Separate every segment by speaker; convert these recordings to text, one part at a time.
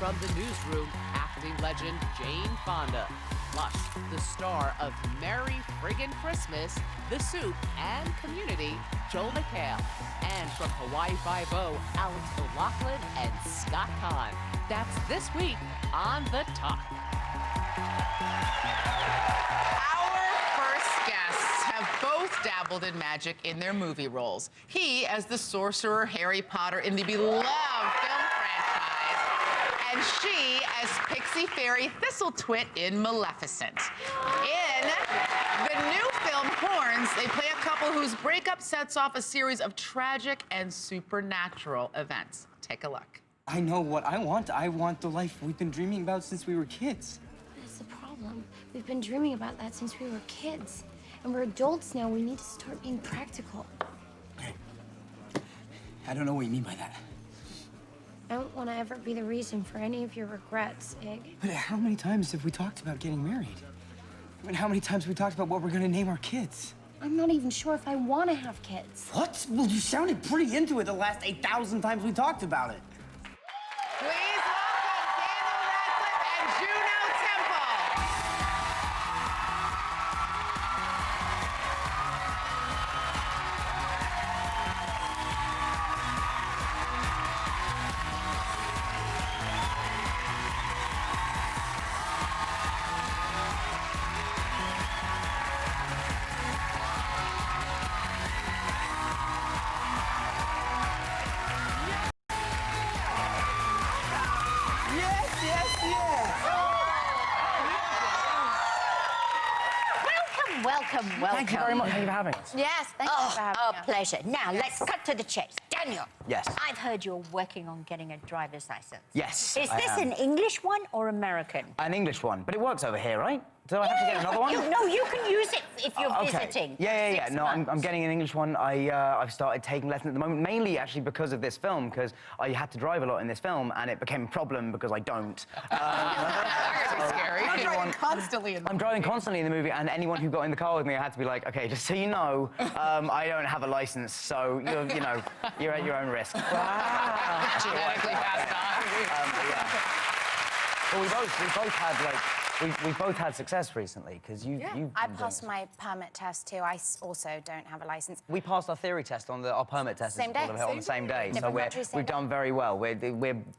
Speaker 1: from the newsroom, acting legend Jane Fonda. Plus, the star of Merry Friggin' Christmas, The Soup, and Community, Joel McHale. And from Hawaii Five-0, Alex O'Loughlin and Scott Kahn. That's this week on The Talk.
Speaker 2: Our first guests have both dabbled in magic in their movie roles. He as the sorcerer Harry Potter in the beloved film franchise, and she as Pixie Fairy Thistlethwit in Maleficent. In the new film Horns, they play a couple whose breakup sets off a series of tragic and supernatural events. Take a look.
Speaker 3: I know what I want. I want the life we've been dreaming about since we were kids.
Speaker 4: That's the problem. We've been dreaming about that since we were kids. And we're adults now. We need to start being practical.
Speaker 3: I don't know what you mean by that.
Speaker 4: I don't want to ever be the reason for any of your regrets, Ig.
Speaker 3: But how many times have we talked about getting married? I mean, how many times have we talked about what we're going to name our kids?
Speaker 4: I'm not even sure if I want to have kids.
Speaker 3: What? Well, you sounded pretty into it the last 8,000 times we talked about it.
Speaker 2: Please welcome Daniel Radcliffe and Juno Temple.
Speaker 5: Welcome.
Speaker 3: Thank you very much. Thank you for having us.
Speaker 4: Yes, thank you for having us.
Speaker 5: Pleasure. Now, let's cut to the chase. Daniel.
Speaker 3: Yes.
Speaker 5: I've heard you're working on getting a driver's license.
Speaker 3: Yes,
Speaker 5: Is
Speaker 3: I
Speaker 5: this
Speaker 3: am.
Speaker 5: an English one or American?
Speaker 3: An English one, but it works over here, right? Do I have to get another one?
Speaker 5: You can use it if you're visiting.
Speaker 3: Yeah.
Speaker 5: 6
Speaker 3: No, I'm
Speaker 5: months.
Speaker 3: getting an English one. I've started taking lessons at the moment, mainly actually because of this film, because I had to drive a lot in this film, and it became a problem because I don't.
Speaker 2: Very scary. I'm driving constantly in the
Speaker 3: I'm driving constantly in the movie, and anyone who got in the car with me, I had to be like, okay, just so you know, I don't have a license, so you're at your own risk.
Speaker 2: Wow. Genetically passed on.
Speaker 3: Well, we both had success recently because you.
Speaker 6: I passed my permit test too. Also don't have a license.
Speaker 3: We passed our theory test on our permit test
Speaker 6: Same day.
Speaker 3: on the same day. So
Speaker 6: Different countries, same
Speaker 3: we've done very well.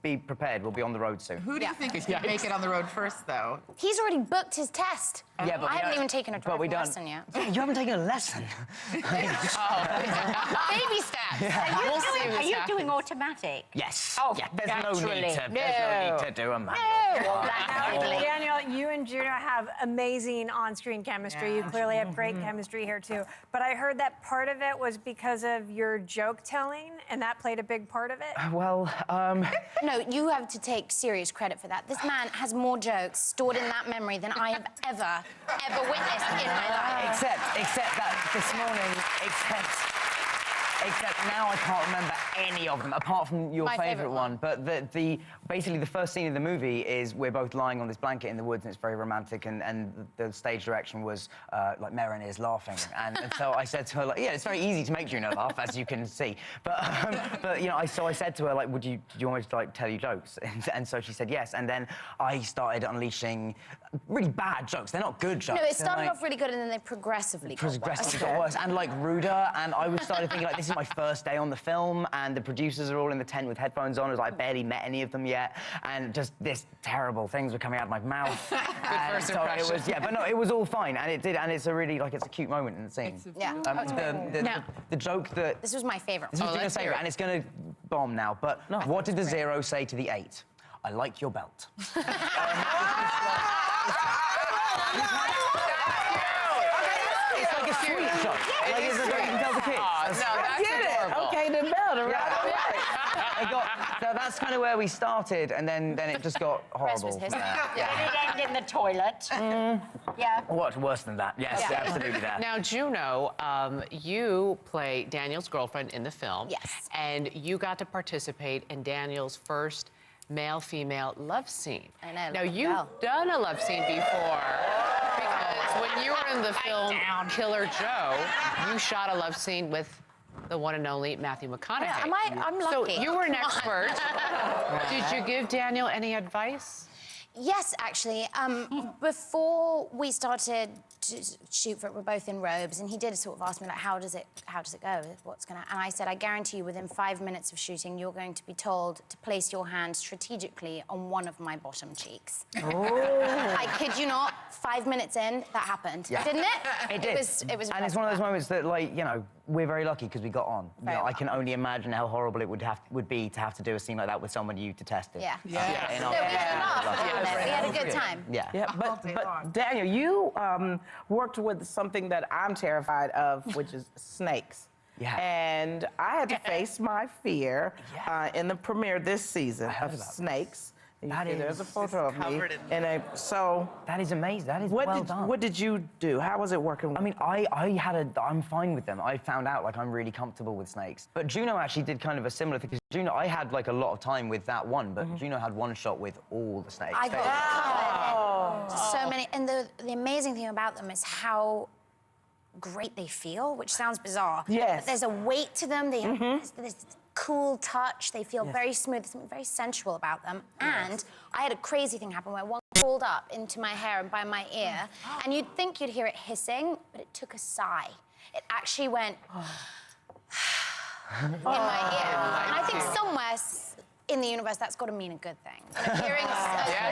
Speaker 3: Be prepared. We'll be on the road soon.
Speaker 2: Who do you think is going to make it on the road first, though?
Speaker 6: He's already booked his test.
Speaker 3: Yeah, but
Speaker 6: I haven't even taken a driving lesson yet.
Speaker 3: You haven't taken a lesson.
Speaker 6: Baby steps.
Speaker 5: Are you doing automatic?
Speaker 3: Yes.
Speaker 5: Oh,
Speaker 3: yeah. There's no
Speaker 5: naturally.
Speaker 3: need to do a manual.
Speaker 7: Daniel, you and Juno have amazing on-screen chemistry. You clearly have great chemistry here, too. But I heard that part of it was because of your joke telling, and that played a big part of it?
Speaker 3: Well,
Speaker 6: No, you have to take serious credit for that. This man has more jokes stored in that memory than I have ever witnessed in my life.
Speaker 3: except that this morning, except now I can't remember any of them, apart from your
Speaker 6: My
Speaker 3: favourite
Speaker 6: favourite
Speaker 3: one. But basically the first scene of the movie is we're both lying on this blanket in the woods, and it's very romantic, and the stage direction was like Merrin is laughing. And so I said to her, like, yeah, it's very easy to make Juno laugh, as you can see. But I said to her, like, do you want me to, like, tell you jokes? And so she said yes. And then I started unleashing really bad jokes. They're not good jokes.
Speaker 6: No, it started off really good and then they progressively got
Speaker 3: worse and like ruder, and I started thinking, like, this is my first day on the film, and the producers are all in the tent with headphones on, as I barely met any of them yet, and just this terrible things were coming out of my mouth.
Speaker 2: First impression.
Speaker 3: It was, but no, it was all fine, and it did, and it's a really, like, it's a cute moment in the scene.
Speaker 6: Yeah.
Speaker 3: The joke that
Speaker 6: This was my favourite.
Speaker 3: this was Juno's favourite, and it's gonna bomb now. But what did the 0 say to the 8? I like your belt. It's like a sweet joke. Like, it's a, you can tell the kids.
Speaker 2: Okay, the bell.
Speaker 3: So that's kind of where we started, and then it just got horrible.
Speaker 6: was history.
Speaker 5: Did it end in the toilet? Yeah.
Speaker 3: What? Worse than that? Yes, absolutely that.
Speaker 1: Now, Juno, you play Daniel's girlfriend in the film.
Speaker 6: Yes.
Speaker 1: And you got to participate in Daniel's first male-female love scene.
Speaker 6: I know,
Speaker 1: Now,
Speaker 6: like a
Speaker 1: you've
Speaker 6: bell.
Speaker 1: done a love scene before. Because when you were in the film Killer Joe, you shot a love scene with the one and only Matthew McConaughey.
Speaker 6: I'm lucky.
Speaker 1: So you were an expert. Did you give Daniel any advice?
Speaker 6: Yes, actually. Before we started to shoot for it, we're both in robes, and he did sort of ask me, like, how does it go? What's gonna? And I said, I guarantee you, within 5 minutes of shooting, you're going to be told to place your hand strategically on one of my bottom cheeks. Oh. I kid you not. 5 minutes in, that happened, didn't it?
Speaker 3: It did.
Speaker 6: It was.
Speaker 3: And it's one of those moments that, like, you know, we're very lucky because we got on. You know,
Speaker 6: Very
Speaker 3: I can only imagine how horrible it would be to have to do a scene like that with someone you detested.
Speaker 6: Yeah.
Speaker 3: You
Speaker 6: So
Speaker 3: know,
Speaker 6: we laughed. We had a good time.
Speaker 3: Yeah.
Speaker 8: Yeah, but Daniel, you worked with something that I'm terrified of, which is snakes.
Speaker 3: Yeah.
Speaker 8: And I had to face my fear in the premiere this season of snakes. There's a photo of me. So
Speaker 3: that is amazing. That is
Speaker 8: well
Speaker 3: done.
Speaker 8: What did you do? How was it working?
Speaker 3: I mean, I'm fine with them. I found out, like, I'm really comfortable with snakes. But Juno actually did kind of a similar thing, because Juno, I had, like, a lot of time with that one, but Juno had one shot with all the snakes.
Speaker 6: I got so many. And the amazing thing about them is how great they feel, which sounds bizarre.
Speaker 8: Yes.
Speaker 6: But there's a weight to them. They have this cool touch. They feel very smooth. There's something very sensual about them. And I had a crazy thing happen where one crawled up into my hair and by my ear, and you'd think you'd hear it hissing, but it took a sigh. It actually went in my ear. And I think somewhere in the universe that's got to mean a good thing. Like hearing a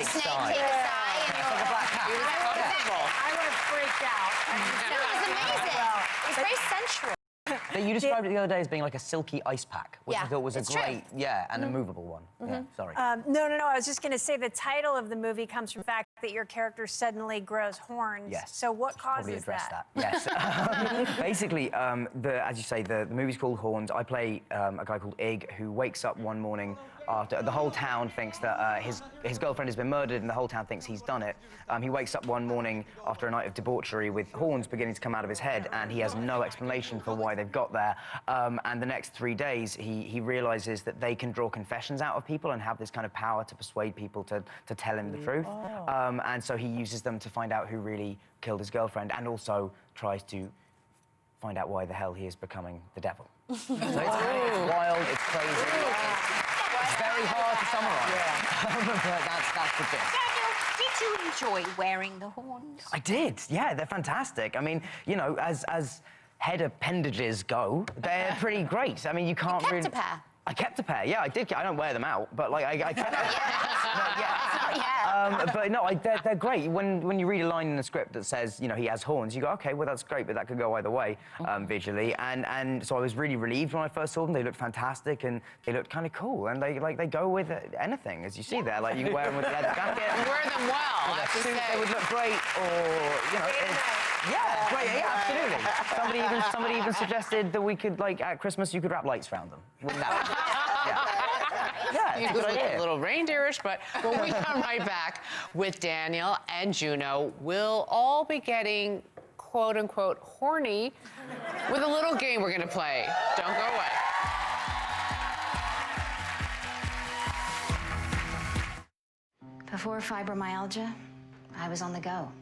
Speaker 6: snake take a sigh and you're like a black cat.
Speaker 7: I would have freaked out.
Speaker 6: It was amazing. It was very sensual.
Speaker 3: You described it the other day as being like a silky ice pack, which I thought was
Speaker 6: it's
Speaker 3: a great, and a movable one. Yeah, sorry.
Speaker 7: No. I was just going to say the title of the movie comes from the fact that your character suddenly grows horns.
Speaker 3: Yes.
Speaker 7: So what causes
Speaker 3: Probably address
Speaker 7: that?
Speaker 3: Yes. Basically, as you say, the movie's called Horns. I play a guy called Ig, who wakes up one morning after the whole town thinks that his girlfriend has been murdered, and the whole town thinks he's done it. He wakes up one morning after a night of debauchery with horns beginning to come out of his head, and he has no explanation for why they've got there. And the next 3 days, he realizes that they can draw confessions out of people and have this kind of power to persuade people to tell him the truth. And so he uses them to find out who really killed his girlfriend, and also tries to find out why the hell he is becoming the devil. So it's wild, it's crazy. It's very hard to summarize. But that's the gist.
Speaker 5: Daniel, did you enjoy wearing the horns?
Speaker 3: I did, yeah, they're fantastic. I mean, you know, as head appendages go, they're pretty great. I mean, you can't really...
Speaker 6: You kept a pair.
Speaker 3: I kept a pair, yeah, I did. I don't wear them out, but, like, I kept them. But no, they're great. When you read a line in the script that says, you know, he has horns, you go, okay, well, that's great, but that could go either way visually. And so I was really relieved when I first saw them. They looked fantastic, and they looked kind of cool. And they go with anything, as you see there. Like, you can wear them with a leather jacket.
Speaker 1: You wear them well,
Speaker 3: With
Speaker 1: I
Speaker 3: a
Speaker 1: have to
Speaker 3: suit,
Speaker 1: say.
Speaker 3: they would look great, or, you know, yeah, great, yeah, absolutely. Somebody even suggested that we could, like, at Christmas, you could wrap lights around them. Wouldn't that be? Yeah,
Speaker 1: You
Speaker 3: it's a good
Speaker 1: look
Speaker 3: idea.
Speaker 1: a little reindeerish, but when we come right back with Daniel and Juno, we'll all be getting quote-unquote horny with a little game we're gonna play. Don't go away.
Speaker 9: Before fibromyalgia, I was on the go.